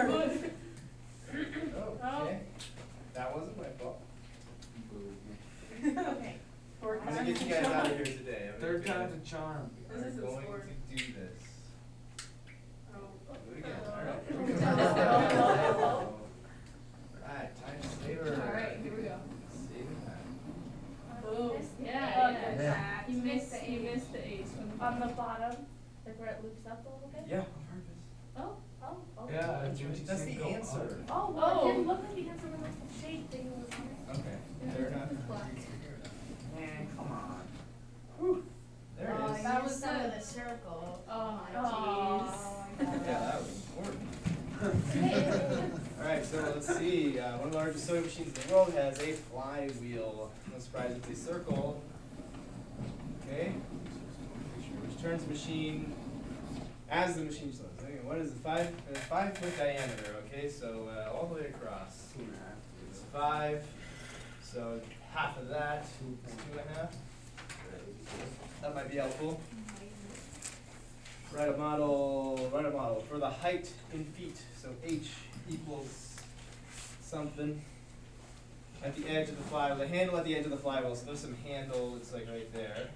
turn. Okay. That wasn't my fault. Okay. I'm gonna get you guys out of here today. Third time's a charm. This is I'm a going sport. to do this. Oh. Do it again. All Oh. right, time saver. All right, here we go. Saving time. Boom. Yeah. You missed the ace. On the bottom, like where it loops up a little bit? Yeah, on purpose. Oh. Yeah, That's the answer. Oh, well, it didn't look like because of the shade thing was there. Okay. Fair enough. Man, come on. Whew. There it is. That was some of the- the circle. Oh my Oh, Yeah, that was important. All right, so let's see. One of the largest sewing machines in the world has a flywheel. No surprise, it's a circle. Okay. Which turns the machine as the machine slows. Okay, what is the 5-foot diameter? Okay, so all the way across. 2.5. It's 5. So half of that is 2.5. That might be helpful. Write a model for the height in feet. So h equals something at the edge of the flywheel. The handle at the edge of the flywheel. So there's some handle. It's like right there.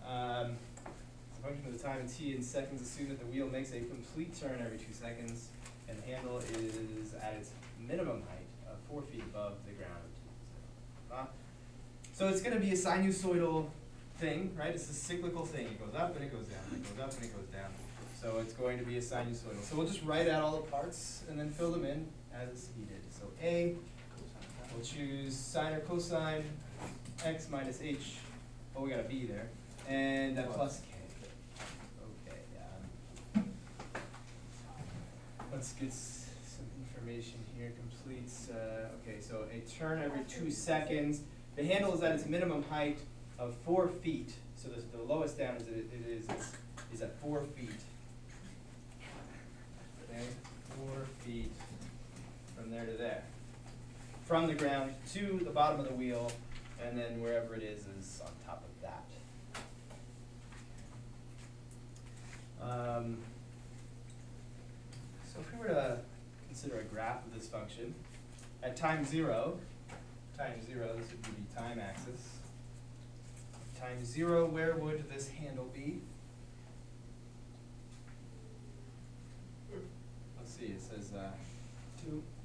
It's a function of the time in t in seconds. Assume that the wheel makes a complete turn every 2 seconds, and the handle is at its minimum height of 4 feet above the ground. So it's going to be a sinusoidal thing, right? It's a cyclical thing. It goes up and it goes down. It goes up and it goes down. So it's going to be a sinusoidal. So we'll just write out all the parts and then fill them in as needed. So A, we'll choose sine or cosine x minus h. Oh, we got a b there. And plus k. Okay. Let's get some information here. Completes. Okay, so a turn every 2 seconds. The handle is at its minimum height of 4 feet. So the lowest down is at 4 feet. Okay, 4 feet from there to there. From the ground to the bottom of the wheel, and then wherever it is on top of that. So if we were to consider a graph of this function, at time 0, this would be the time axis. Time 0, where would this handle be? Let's see, it says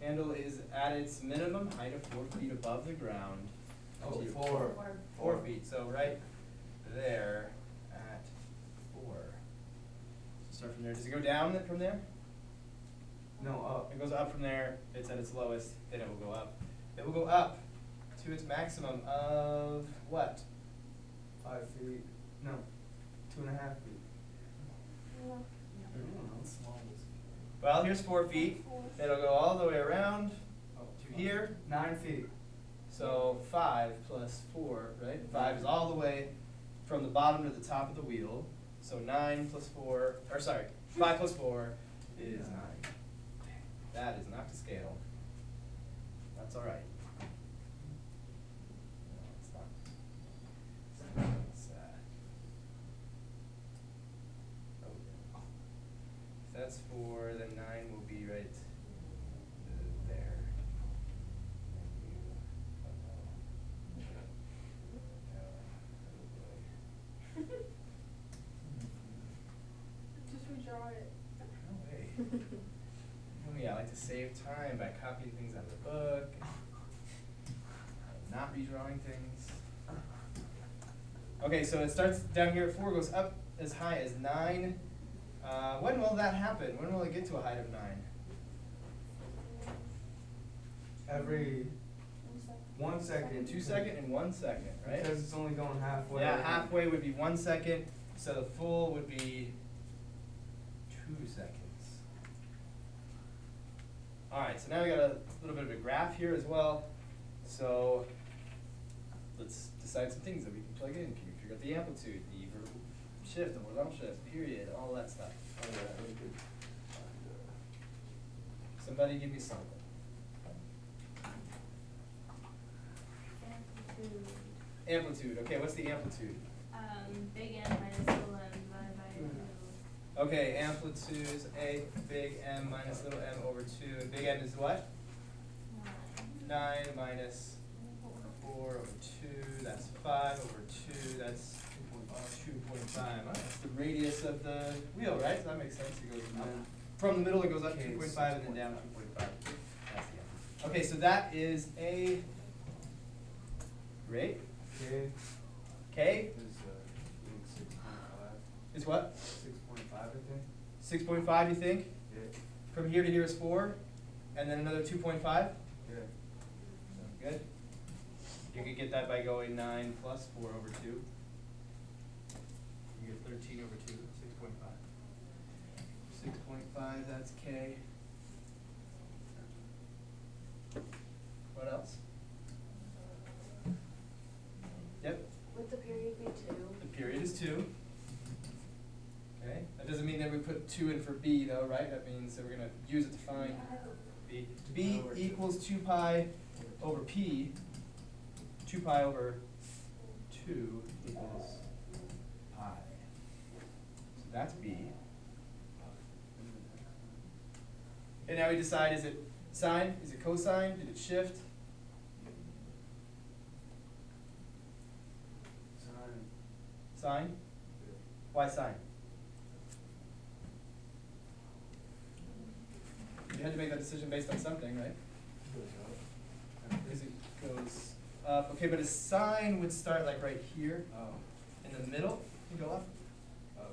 handle is at its minimum height of 4 feet above the ground. Oh, 4. 4 feet, so right there at 4. So start from there. Does it go down from there? No, up. It goes up from there, it's at its lowest, then it will go up. It will go up to its maximum of what? 5 feet. No, 2.5 feet. Yeah. I don't know. Small. Well, here's 4 feet. It'll go all the way around to here. 9 feet. So 5 plus 4, right? 5 is all the way from the bottom to the top of the wheel. So 9 plus 4, or sorry, 5 plus 4 is 9. That is not to scale. That's all right. No, it's not. It's, if that's 4, then 9 will be right there. Just redraw it. No way. Oh yeah, I like to save time by copying things out of the book, not redrawing things. Okay, so it starts down here at 4, goes up as high as 9. When will that happen? When will it get to a height of 9? Every 1 second. In 2 seconds and 1 second, right? Because it's only going halfway. Yeah, halfway would be 1 second, so the full would be 2 seconds. All right, so now we got a little bit of a graph here as well. So let's decide some things that we can plug in. Can you figure out the amplitude, the vertical shift, the horizontal shift, period, all that stuff? Oh, yeah, that was good. Somebody give me something. Amplitude. Amplitude. Okay, what's the amplitude? Big N minus little n divided by 2. Okay, amplitude is a big M minus little m over 2. And big M is what? 9 minus 4 over 2. That's 5 over 2. That's 2.5. Oh, that's the radius of the wheel, right? So that makes sense. It goes up. From the middle, it goes up Okay, 2.5 and then down 2.5. That's the M. Okay, so that is a great. K K is, I think 6.5. is what? 6.5, I think. 6.5, you think? Yeah. From here to here is 4, and then another 2.5? Yeah. Sounds good. You could get that by going 9 plus 4 over 2. You get 13 over 2, 6.5. 6.5, that's K. What else? Yep, Would the period be 2? the period is 2. Okay, that doesn't mean that we put 2 in for B though, right? That means that we're going to use it to find B. B equals 2 pi over P. 2 pi over 2 equals pi. So that's B. And now we decide, is it sine? Is it cosine? Did it shift? Sine. Sine? Why sine? You had to make that decision based on something, right? Because it goes up. Okay, but a sine would start like right here Oh. in the middle and go up.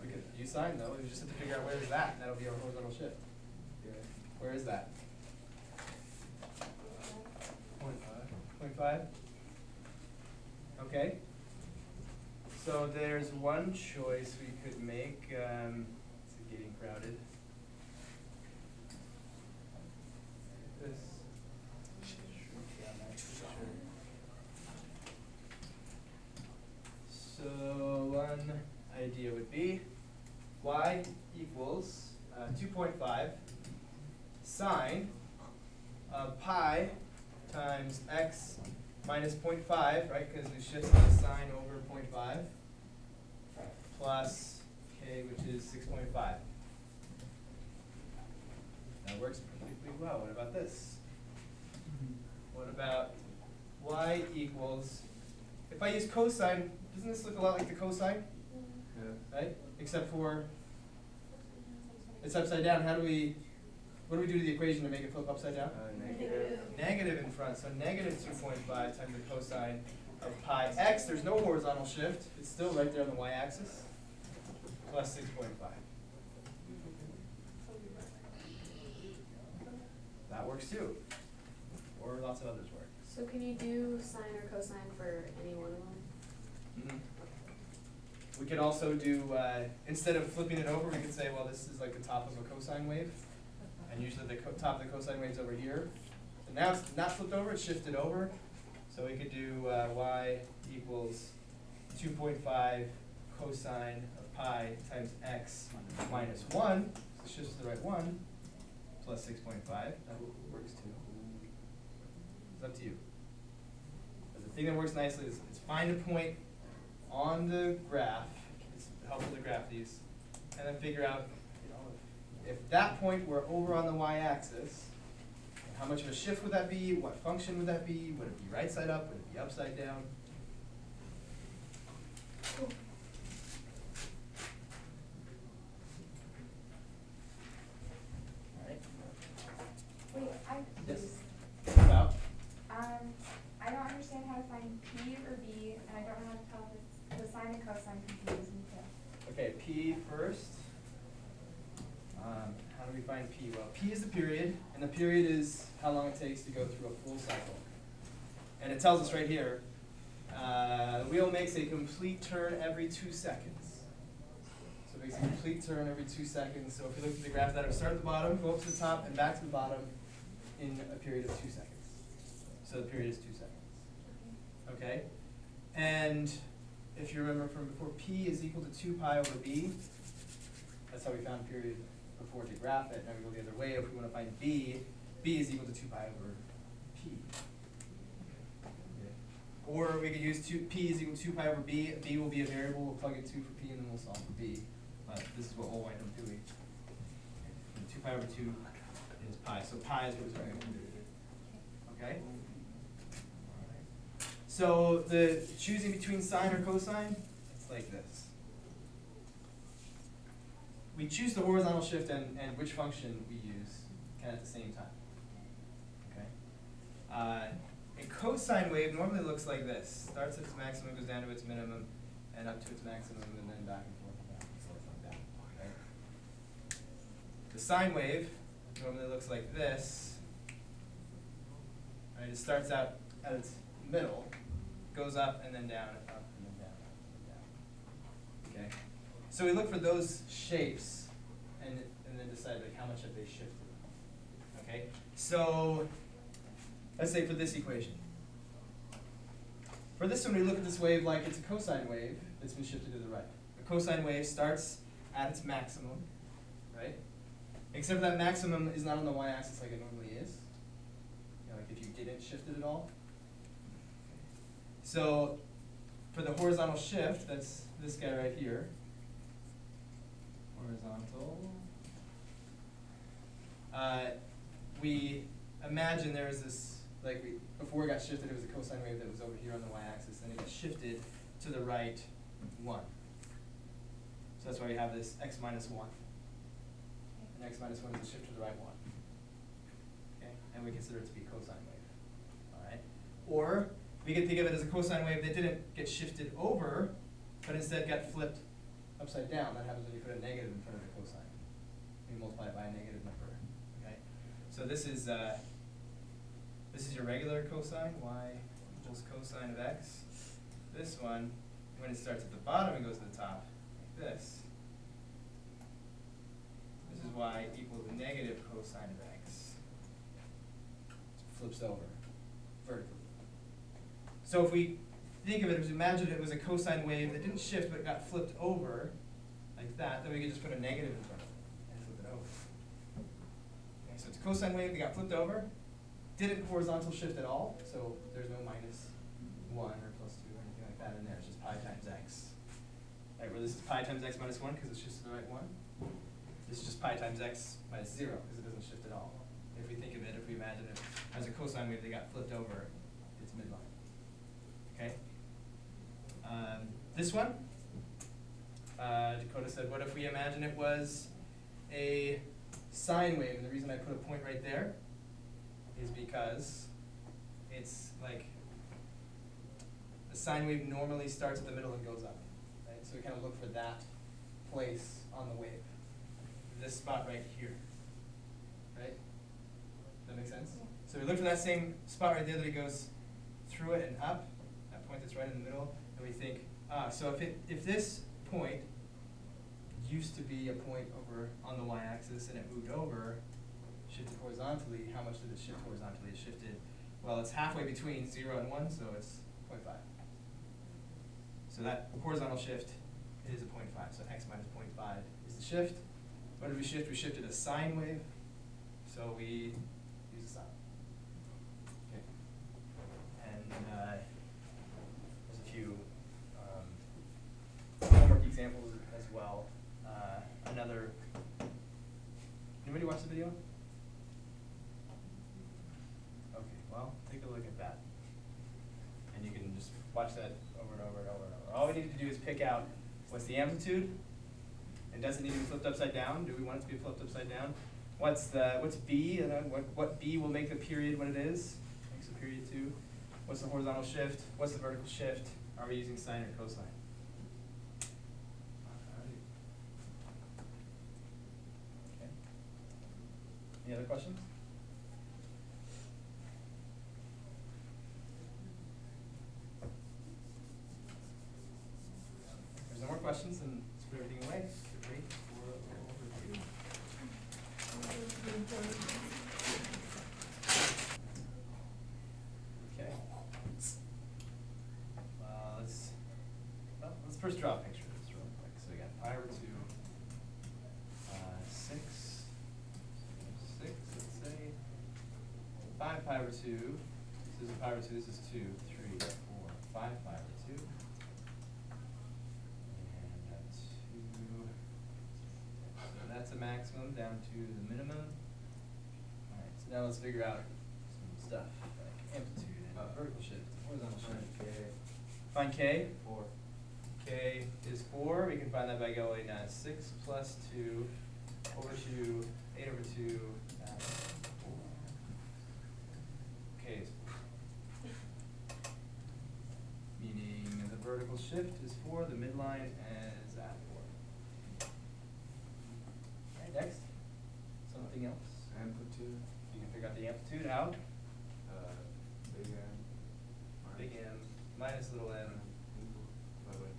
We could use sine though. We just have to figure out where is that, and that'll be our horizontal shift. Yeah. Where is that? 0.5. 0.5? Okay. So there's one choice we could make. It's getting crowded. This. So one idea would be y equals 2.5 sine of pi times x minus 0.5, right? Because we shifted the sine over 0.5 plus k, which is 6.5. That works perfectly well. What about this? What about y equals, if I use cosine, doesn't this look a lot like the cosine, Yeah. right? Except for it's upside down. What do we do to the equation to make it flip upside down? Negative. Negative in front, so negative 2.5 times the cosine of pi x. There's no horizontal shift. It's still right there on the y-axis, plus 6.5. That works too. Or lots of others work. So can you do sine or cosine for any one of them? Mm-hmm. We could also do, instead of flipping it over, we could say, well, this is like the top of a cosine wave. And usually the top of the cosine wave is over here. So now it's not flipped over, it's shifted over. So we could do y equals 2.5 cosine of pi times x minus 1. So it shifts to the right one, plus 6.5. That works too. It's up to you. But the thing that works nicely is find a point on the graph. It's helpful to graph these, and then figure out, if that point were over on the y-axis, how much of a shift would that be? What function would that be? Would it be right side up? Would it be upside down? Cool. All right. Wait, I'm Yes. confused. About. I don't understand how to find P or B, and I don't know how to tell if the sine and cosine confuse me too. Okay, P first. How do we find P? Well, P is the period, and the period is how long it takes to go through a full cycle. And it tells us right here, the wheel makes a complete turn every 2 seconds. So it makes a complete turn every 2 seconds. So if you look at the graph, that would start at the bottom, go up to the top, and back to the bottom in a period of 2 seconds. So the period is 2 seconds. Okay? And if you remember from before, P is equal to 2 pi over B. That's how we found period before to graph it. Now we go the other way. If we want to find B, B is equal to 2 pi over P. Or we could use P is equal to 2 pi over B. B will be a variable. We'll plug in 2 for P, and then we'll solve for B. but this is what we'll wind up doing. And 2 pi over 2 is pi, so pi is what we're going to do. Okay? So the choosing between sine or cosine, it's like this. We choose the horizontal shift and which function we use kind of at the same time. Okay? A cosine wave normally looks like this. Starts at its maximum, goes down to its minimum, and up to its maximum, and then back and forth and back and forth like that. Okay? The sine wave normally looks like this. Right? It starts out at its middle, goes up and then down, and up and then down, up and down. Okay? So we look for those shapes and then decide like how much have they shifted. Okay? So let's say for this equation. For this one, we look at this wave like it's a cosine wave that's been shifted to the right. A cosine wave starts at its maximum, right? Except that maximum is not on the y-axis like it normally is. You know, like if you didn't shift it at all. So for the horizontal shift, that's this guy right here. Horizontal. We imagine there was this, like before it got shifted, it was a cosine wave that was over here on the y-axis, and it got shifted to the right 1. So that's why we have this x minus 1. And x minus 1 is a shift to the right 1. Okay? And we consider it to be a cosine wave. All right? Or we can think of it as a cosine wave that didn't get shifted over, but instead got flipped upside down. That happens when you put a negative in front of the cosine. You multiply it by a negative number. Okay? So this is your regular cosine, y equals cosine of x. This one, when it starts at the bottom and goes to the top, like this. This is y equals negative cosine of x. It flips over vertically. So if we think of it as, imagine it was a cosine wave that didn't shift but got flipped over like that, then we could just put a negative in front of it and flip it over. Okay, so it's a cosine wave that got flipped over, didn't horizontal shift at all, so there's no minus 1 or plus 2 or anything like that in there. It's just pi times x. Right, where this is pi times x minus 1 because it's just the right one. This is just pi times x minus 0 because it doesn't shift at all. If we think of it, if we imagine it as a cosine wave that got flipped over, it's midline. Okay? This one, Dakota said, what if we imagine it was a sine wave? And the reason I put a point right there is because it's like the sine wave normally starts at the middle and goes up. Right? So we kind of look for that place on the wave. This spot right here. Right? Does that make sense? Yeah. So we look for that same spot right there that it goes through it and up, that point that's right in the middle, and we think, so if this point used to be a point over on the y-axis and it moved over, shifted horizontally, how much did it shift horizontally? It shifted, well, it's halfway between 0 and 1, so it's 0.5. So that horizontal shift is a 0.5, so x minus 0.5 is the shift. What did we shift? We shifted a sine wave, so we use a sine. Okay. And there's a few homework examples as well. Anybody watch the video? Okay, well, take a look at that. And you can just watch that over and over and over and over. All we need to do is pick out what's the amplitude, and does it need to be flipped upside down? Do we want it to be flipped upside down? What's B? What B will make the period what it is? Makes the period 2. What's the horizontal shift? What's the vertical shift? Are we using sine or cosine? Okay. Any other questions? If there's no more questions, then let's put everything away. Get ready for overview. Okay. Let's first draw a picture of this real quick. So we got pi over 2, 6, let's say, 5 pi over 2. This is pi over 2. This is 2, 3, 4, 5 pi over 2. And 2, maximum down to the minimum. Alright, so now let's figure out some stuff like amplitude and vertical shift, horizontal shift. Find K. 4. K is 4. We can find that by going 6 plus 2 over 2, 8 over 2, that's 4. K is 4. Meaning the vertical shift is 4, the midline is at 4. Alright, next. Something else. Amplitude. You can figure out the amplitude. How? Big M. Big M minus little m. Equal 5 by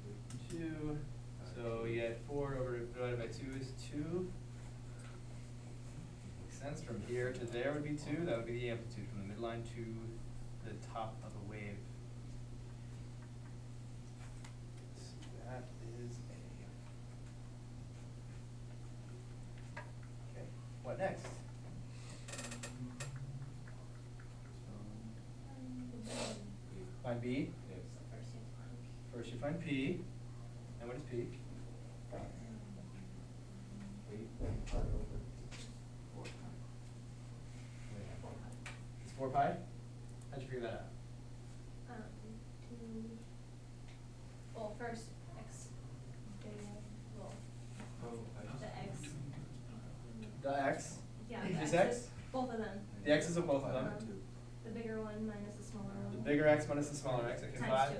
2. So you get 4 divided by 2 is 2. Makes sense. From here to there would be 2. That would be the amplitude from the midline to the top of a wave. So that is A. Okay. What next? Find B. Yes. First you find P. And what is P? 8 pi over 4 pi. It's 4 pi? How'd you figure that out? Well, first, x, well, Oh, the x, The x? yeah. Just the x? is both of them. The x's of both of them. The bigger one minus the smaller one. The bigger x minus the smaller x. Okay, Times 2.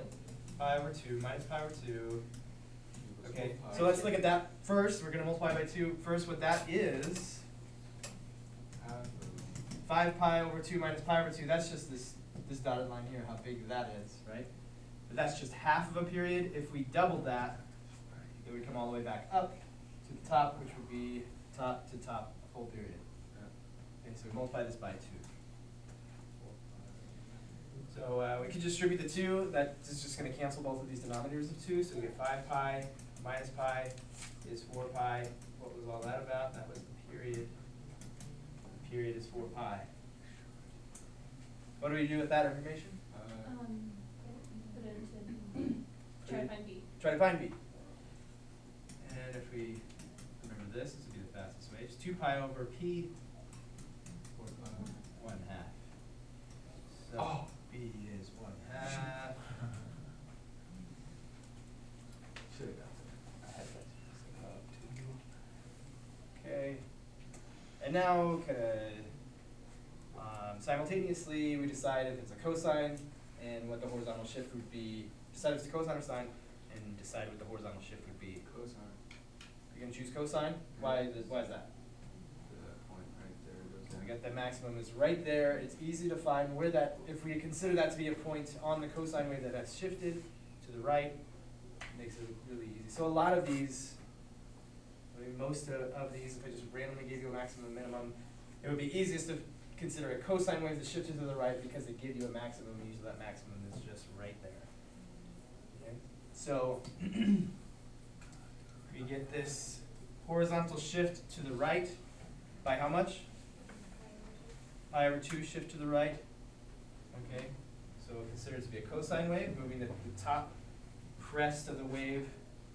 pi over 2 minus pi over 2. Okay, Equals 4 pi. so let's look at that first. We're going to multiply by 2. First, what that is, Half of 5 pi over 2 minus pi over 2. That's just this dotted line here, how big that is, right? But that's just half of a period. If we doubled that, it would come all the way back up to the top, which would be top to top, a full period. Okay, so we multiply this by 2. So we could distribute the 2. That is just going to cancel both of these denominators of 2. So we get 5 pi minus pi is 4 pi. What was all that about? That was the period. The period is 4 pi. What do we do with that information? Put it into, try to find B. Try to find B. And if we remember this would be the fastest way. It's 2 pi over p, 1 half. So B is 1 half. Should have got Okay. And now, simultaneously, we decide if it's a cosine and what the horizontal shift would be. Decide if it's a cosine or sine, and decide what the horizontal shift would be. cosine. You're gonna choose cosine. Why is that? The point right there goes So we down. got that maximum is right there. It's easy to find where that, if we consider that to be a point on the cosine wave that has shifted to the right, it makes it really easy. So a lot of these, I mean most of these, if I just randomly gave you a maximum and minimum, it would be easiest to consider a cosine wave that shifted to the right because they give you a maximum, and usually that maximum is just right there. Okay? So we get this horizontal shift to the right by how much? Pi over 2 shift to the right. Okay, so consider it to be a cosine wave, moving the top crest of the wave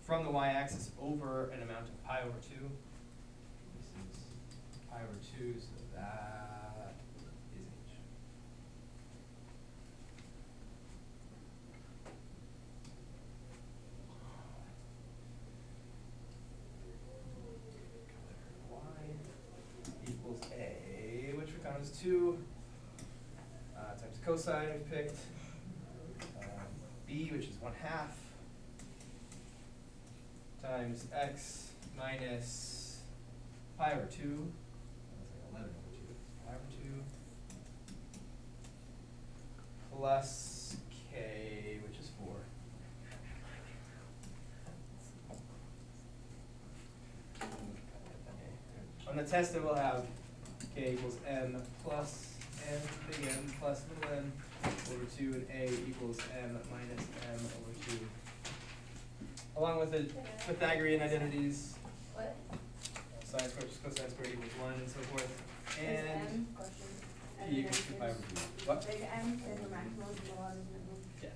from the y-axis over an amount of pi over 2. This is pi over 2, so that is h. Y equals a, which we found is 2, times cosine we picked, b, which is 1 half, times x minus pi over 2, that's like 11 over 2, pi over 2, plus k, which is 4. On the test, it will have k equals m plus n, big M plus little m over 2, and a equals m minus m over 2. Along with the Pythagorean identities, What? sine squared plus cosine squared equals 1, and so forth. Is And M question? p equals 2 pi over 2. What? Big M is the maximum, and the lot is the minimum. Yes.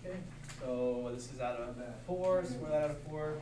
Okay, so this is out of Not bad. 4, square that out of 4,